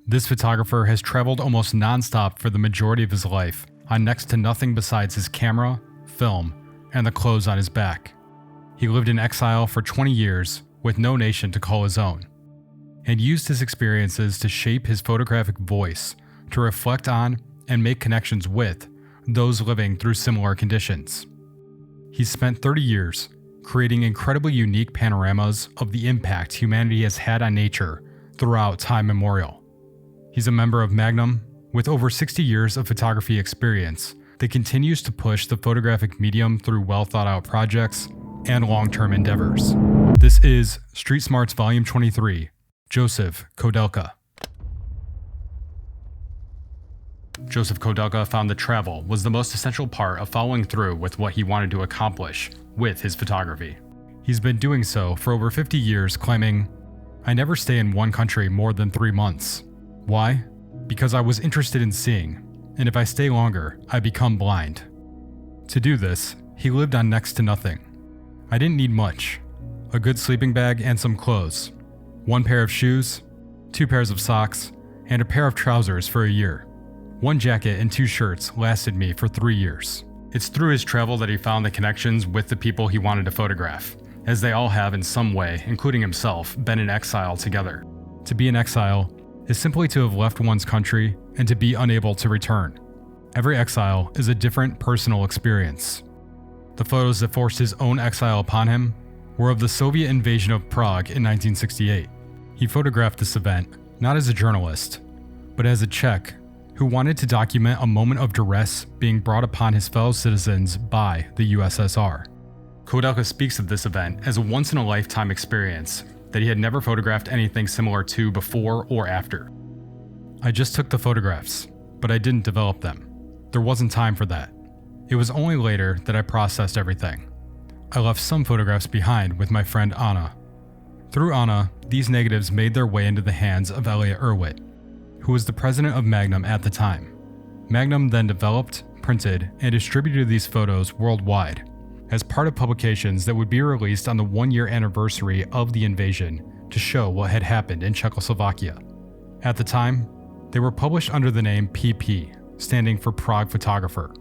This photographer has traveled almost non-stop for the majority of his life on next to nothing besides his camera, film, and the clothes on his back. He lived in exile for 20 years with no nation to call his own, and used his experiences to shape his photographic voice to reflect on and make connections with those living through similar conditions. He's spent 30 years creating incredibly unique panoramas of the impact humanity has had on nature throughout time immemorial. He's a member of Magnum with over 60 years of photography experience that continues to push the photographic medium through well-thought-out projects and long-term endeavors. This is Street Smarts Volume 23, Josef Koudelka. Josef Koudelka found that travel was the most essential part of following through with what he wanted to accomplish with his photography. He's been doing so for over 50 years, claiming, "I never stay in one country more than 3 months. Why? Because I was interested in seeing, and if I stay longer, I become blind." To do this, he lived on next to nothing. "I didn't need much. A good sleeping bag and some clothes. 1 pair of shoes, 2 pairs of socks, and a pair of trousers for a year. 1 jacket and 2 shirts lasted me for 3 years. It's through his travel that he found the connections with the people he wanted to photograph, as they all have in some way, including himself, been in exile together. To be in exile is simply to have left one's country and to be unable to return. Every exile is a different personal experience. The photos that forced his own exile upon him were of the Soviet invasion of Prague in 1968. He photographed this event not as a journalist, but as a Czech who wanted to document a moment of duress being brought upon his fellow citizens by the USSR. Koudelka speaks of this event as a once-in-a-lifetime experience that he had never photographed anything similar to before or after. "I just took the photographs, but I didn't develop them. There wasn't time for that. It was only later that I processed everything. I left some photographs behind with my friend Anna. Through Anna, these negatives made their way into the hands of Elliot Erwitt, who was the president of Magnum at the time. Magnum then developed, printed, and distributed these photos worldwide as part of publications that would be released on the 1-year anniversary of the invasion to show what had happened in Czechoslovakia. At the time, they were published under the name PP, standing for Prague Photographer,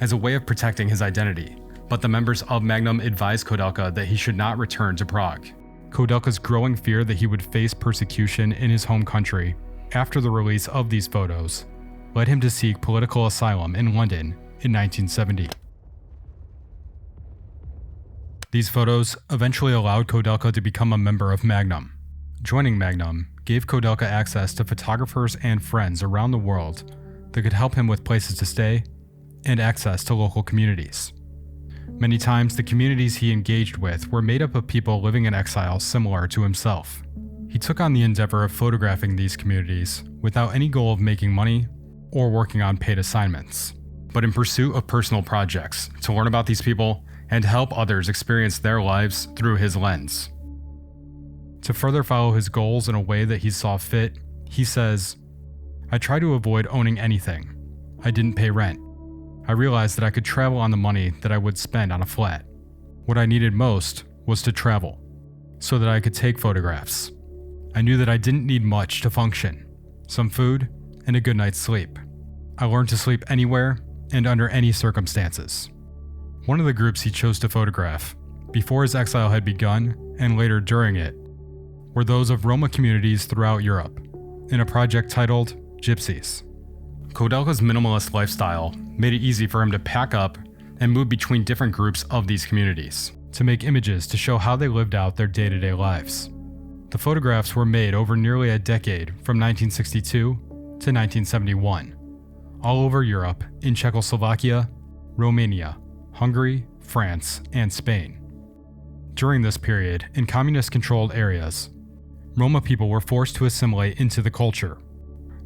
as a way of protecting his identity, but the members of Magnum advised Koudelka that he should not return to Prague. Koudelka's growing fear that he would face persecution in his home country after the release of these photos led him to seek political asylum in London in 1970. These photos eventually allowed Koudelka to become a member of Magnum. Joining Magnum gave Koudelka access to photographers and friends around the world that could help him with places to stay and access to local communities. Many times, the communities he engaged with were made up of people living in exile similar to himself. He took on the endeavor of photographing these communities without any goal of making money or working on paid assignments, but in pursuit of personal projects to learn about these people and help others experience their lives through his lens. To further follow his goals in a way that he saw fit, he says, "I try to avoid owning anything. I didn't pay rent. I realized that I could travel on the money that I would spend on a flat. What I needed most was to travel, so that I could take photographs. I knew that I didn't need much to function, some food and a good night's sleep. I learned to sleep anywhere and under any circumstances." One of the groups he chose to photograph, before his exile had begun and later during it, were those of Roma communities throughout Europe, in a project titled Gypsies. Koudelka's minimalist lifestyle made it easy for him to pack up and move between different groups of these communities to make images to show how they lived out their day-to-day lives. The photographs were made over nearly a decade from 1962 to 1971, all over Europe in Czechoslovakia, Romania, Hungary, France, and Spain. During this period, in communist-controlled areas, Roma people were forced to assimilate into the culture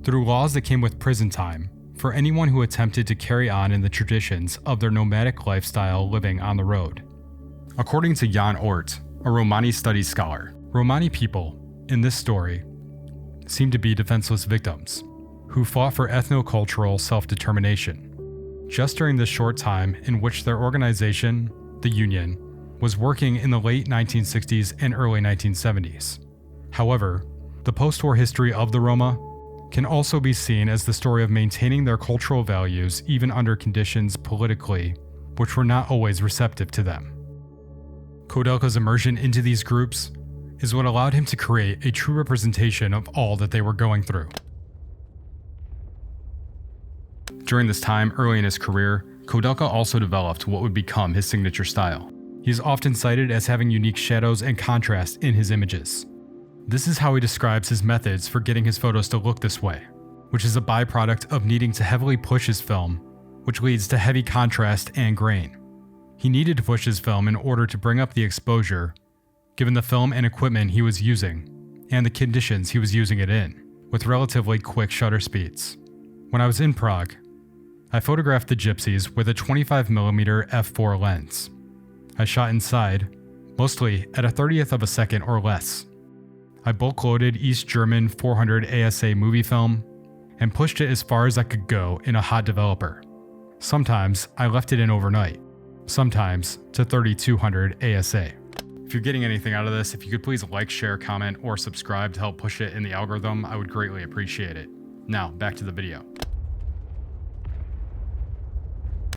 through laws that came with prison time for anyone who attempted to carry on in the traditions of their nomadic lifestyle living on the road. According to Jan Ort, a Romani studies scholar, Romani people, in this story, seem to be defenseless victims who fought for ethno-cultural self-determination. Just during this short time in which their organization, the Union, was working in the late 1960s and early 1970s. However, the post-war history of the Roma can also be seen as the story of maintaining their cultural values even under conditions politically which were not always receptive to them. Koudelka's immersion into these groups is what allowed him to create a true representation of all that they were going through. During this time, early in his career, Koudelka also developed what would become his signature style. He is often cited as having unique shadows and contrast in his images. This is how he describes his methods for getting his photos to look this way, which is a byproduct of needing to heavily push his film, which leads to heavy contrast and grain. He needed to push his film in order to bring up the exposure, given the film and equipment he was using, and the conditions he was using it in, with relatively quick shutter speeds. When I was in Prague, I photographed the Gypsies with a 25mm f4 lens. I shot inside, mostly at a 30th of a second or less. I bulk loaded East German 400 ASA movie film and pushed it as far as I could go in a hot developer. Sometimes I left it in overnight, sometimes to 3200 ASA. If you're getting anything out of this, if you could please like, share, comment, or subscribe to help push it in the algorithm, I would greatly appreciate it. Now, back to the video.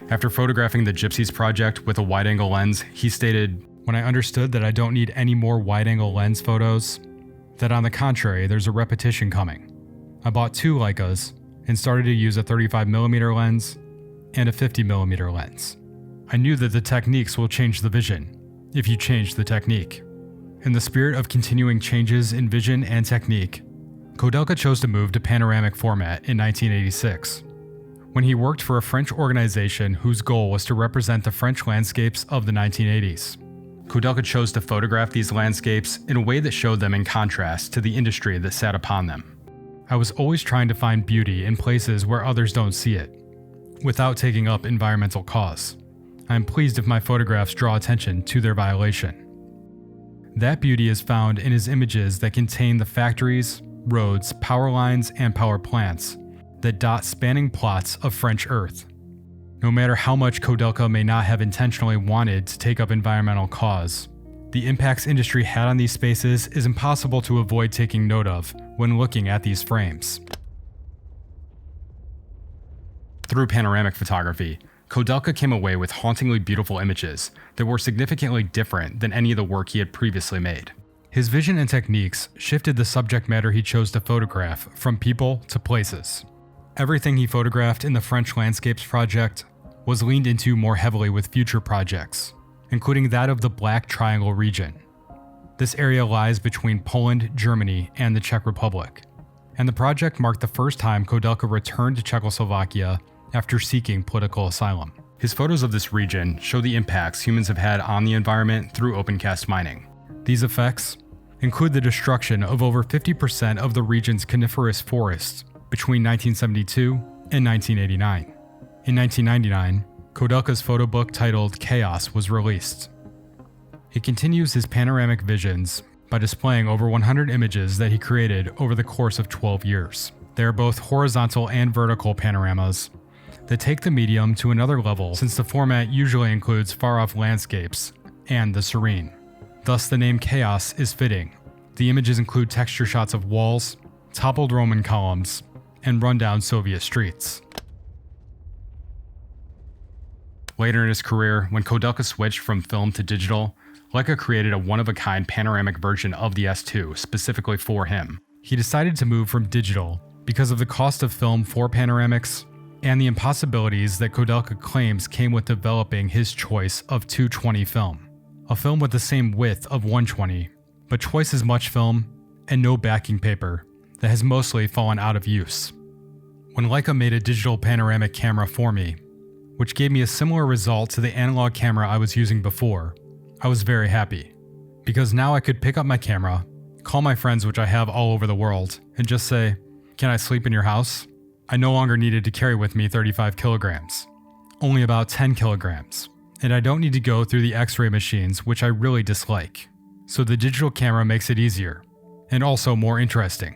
After photographing the Gypsies project with a wide-angle lens, he stated, "When I understood that I don't need any more wide-angle lens photos, that on the contrary, there's a repetition coming. I bought 2 Leicas and started to use a 35mm lens and a 50mm lens. I knew that the techniques will change the vision, if you change the technique." In the spirit of continuing changes in vision and technique, Koudelka chose to move to panoramic format in 1986, when he worked for a French organization whose goal was to represent the French landscapes of the 1980s. Koudelka chose to photograph these landscapes in a way that showed them in contrast to the industry that sat upon them. "I was always trying to find beauty in places where others don't see it, without taking up environmental cause. I am pleased if my photographs draw attention to their violation." That beauty is found in his images that contain the factories, roads, power lines, and power plants that dot spanning plots of French earth. No matter how much Koudelka may not have intentionally wanted to take up environmental cause, the impacts industry had on these spaces is impossible to avoid taking note of when looking at these frames. Through panoramic photography, Koudelka came away with hauntingly beautiful images that were significantly different than any of the work he had previously made. His vision and techniques shifted the subject matter he chose to photograph from people to places. Everything he photographed in the French Landscapes project was leaned into more heavily with future projects, including that of the Black Triangle region. This area lies between Poland, Germany, and the Czech Republic, and the project marked the first time Koudelka returned to Czechoslovakia after seeking political asylum. His photos of this region show the impacts humans have had on the environment through open-cast mining. These effects include the destruction of over 50% of the region's coniferous forests between 1972 and 1989. In 1999, Koudelka's photo book titled Chaos was released. He continues his panoramic visions by displaying over 100 images that he created over the course of 12 years. They are both horizontal and vertical panoramas that take the medium to another level, since the format usually includes far-off landscapes and the serene. Thus, the name Chaos is fitting. The images include texture shots of walls, toppled Roman columns, and rundown Soviet streets. Later in his career, when Koudelka switched from film to digital, Leica created a one-of-a-kind panoramic version of the S2 specifically for him. He decided to move from digital because of the cost of film for panoramics and the impossibilities that Koudelka claims came with developing his choice of 220 film, a film with the same width of 120, but twice as much film and no backing paper that has mostly fallen out of use. When Leica made a digital panoramic camera for me, which gave me a similar result to the analog camera I was using before, I was very happy, because now I could pick up my camera, call my friends, which I have all over the world, and just say, "Can I sleep in your house?" I no longer needed to carry with me 35 kilograms, only about 10 kilograms, and I don't need to go through the X-ray machines, which I really dislike. So the digital camera makes it easier, and also more interesting.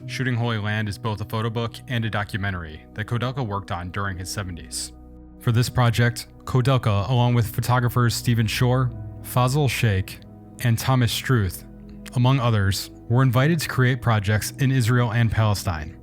Shooting Holy Land is both a photo book and a documentary that Koudelka worked on during his 70s. For this project, Koudelka, along with photographers Stephen Shore, Fazil Sheikh, and Thomas Struth, among others, were invited to create projects in Israel and Palestine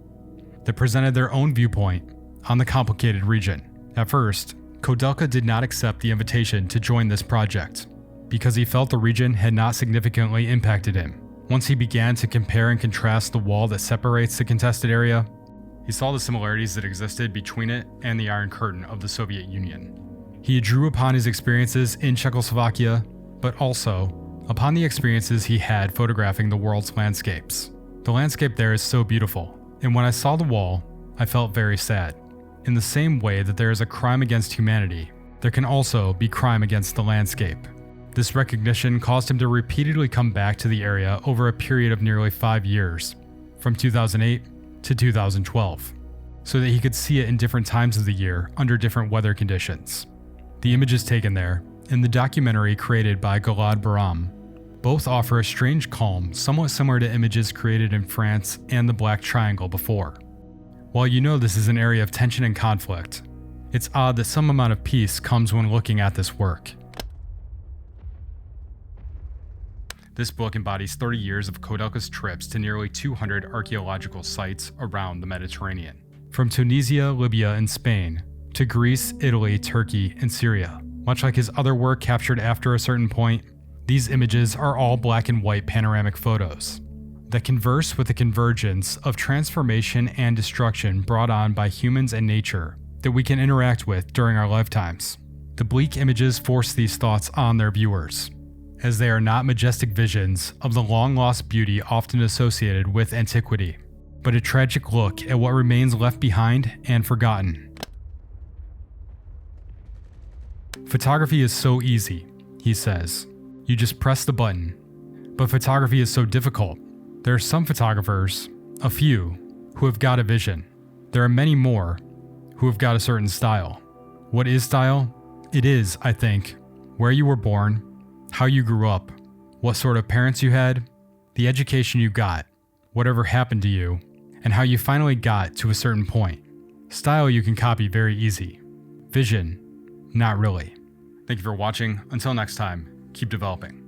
that presented their own viewpoint on the complicated region. At first, Koudelka did not accept the invitation to join this project because he felt the region had not significantly impacted him. Once he began to compare and contrast the wall that separates the contested area, he saw the similarities that existed between it and the Iron Curtain of the Soviet Union. He drew upon his experiences in Czechoslovakia, but also upon the experiences he had photographing the world's landscapes. The landscape there is so beautiful, and when I saw the wall, I felt very sad. In the same way that there is a crime against humanity, there can also be crime against the landscape. This recognition caused him to repeatedly come back to the area over a period of nearly 5 years, from 2008 to 2012, so that he could see it in different times of the year under different weather conditions. The images taken there, and the documentary created by Gilad Baram, both offer a strange calm somewhat similar to images created in France and the Black Triangle before. While you know this is an area of tension and conflict, it's odd that some amount of peace comes when looking at this work. This book embodies 30 years of Koudelka's trips to nearly 200 archaeological sites around the Mediterranean. From Tunisia, Libya, and Spain, to Greece, Italy, Turkey, and Syria. Much like his other work captured after a certain point, these images are all black and white panoramic photos that converse with the convergence of transformation and destruction brought on by humans and nature that we can interact with during our lifetimes. The bleak images force these thoughts on their viewers, as they are not majestic visions of the long-lost beauty often associated with antiquity, but a tragic look at what remains left behind and forgotten. Photography is so easy, he says. You just press the button. But photography is so difficult. There are some photographers, a few, who have got a vision. There are many more who have got a certain style. What is style? It is, I think, where you were born, how you grew up, what sort of parents you had, the education you got, whatever happened to you, and how you finally got to a certain point. Style you can copy very easy. Vision, not really. Thank you for watching. Until next time, keep developing.